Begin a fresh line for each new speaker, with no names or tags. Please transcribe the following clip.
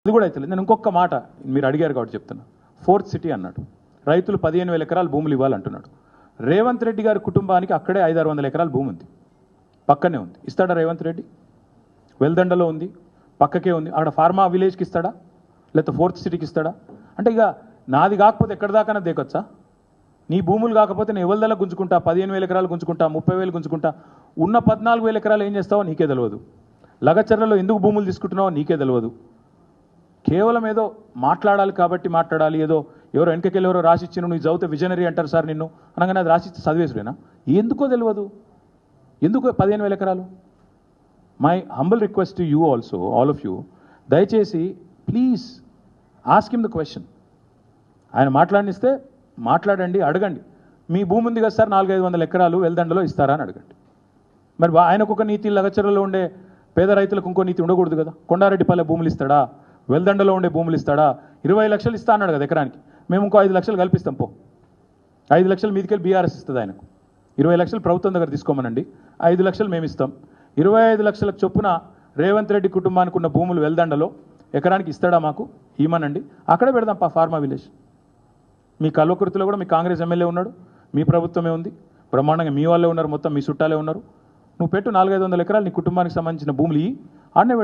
అది కూడా అయితే నేను ఇంకొక మాట మీరు అడిగారు కాబట్టి చెప్తున్నా. ఫోర్త్ సిటీ అన్నాడు, రైతులు 15,000 ఎకరాలు భూములు ఇవ్వాలంటున్నాడు. రేవంత్ రెడ్డి గారి కుటుంబానికి అక్కడే 500-600 ఎకరాల భూమి ఉంది, పక్కనే ఉంది. ఇస్తాడా రేవంత్ రెడ్డి? వెల్దండలో ఉంది, పక్కకే ఉంది. అక్కడ ఫార్మా విలేజ్కి ఇస్తాడా, లేకపోతే ఫోర్త్ సిటీకి ఇస్తాడా? అంటే ఇక నాది కాకపోతే ఎక్కడి దాకా దేకొచ్చా? నీ భూములు కాకపోతే నేను ఎవరిదల్లా గుంజుకుంటా, 15,000 ఎకరాలు గుంజుకుంటా, 30,000 గుంజుకుంటా. ఉన్న 14,000 ఎకరాలు ఏం చేస్తావో నీకే తెలియదు. లగచర్లలో ఎందుకు భూములు తీసుకుంటున్నావో నీకే తెలియదు. కేవలం ఏదో మాట్లాడాలి కాబట్టి మాట్లాడాలి, ఏదో ఎవరో వెనకకెళ్ళి ఎవరో రాసిచ్చిన నువ్వు చదివితే విజనరీ అంటారు సార్ నిన్ను అనగానే అది రాసిచ్చి చదివేసుడేనా? ఎందుకో తెలియదు. ఎందుకు 15,000 ఎకరాలు? My humble request to you also, all of you, దయచేసి please ask him the question. ఆయన మాట్లాడిస్తే మాట్లాడండి, అడగండి. మీ భూమి ఉంది కదా సార్ 400-500 ఎకరాలు వెల్దండలో ఇస్తారా అని అడగండి. మరి ఆయనకు ఒక నీతి, లగచర్లలో ఉండే పేద రైతులకు ఇంకో నీతి ఉండకూడదు కదా? కొండారెడ్డిపల్లె భూములు ఇస్తాడా, వెల్దండలో ఉండే భూములు ఇస్తాడా? 20 లక్షలు ఇస్తా అన్నాడు కదా ఎకరానికి, మేము ఇంకో 5 లక్షలు కల్పిస్తాం. 5 లక్షలు మీదికెళ్ళి బీఆర్ఎస్ ఇస్తుంది ఆయనకు. 20 లక్షలు ప్రభుత్వం దగ్గర తీసుకోమనండి, 5 లక్షలు మేము ఇస్తాం. 25 లక్షలకు చొప్పున రేవంత్ రెడ్డి కుటుంబానికి ఉన్న భూములు వెల్దండలో ఎకరానికి ఇస్తాడా మాకు? ఇమ్మనండి, అక్కడే పెడదాం ఫార్మా విలేజ్. మీ కల్వకుర్తిలో కూడా మీ కాంగ్రెస్ ఎమ్మెల్యే ఉన్నాడు, మీ ప్రభుత్వమే ఉంది, బ్రహ్మాండంగా మీ వాళ్ళే ఉన్నారు, మొత్తం మీ చుట్టాలే ఉన్నారు. నువ్వు పెట్టు 400-500 ఎకరాలు నీ కుటుంబానికి సంబంధించిన భూములు ఆడనే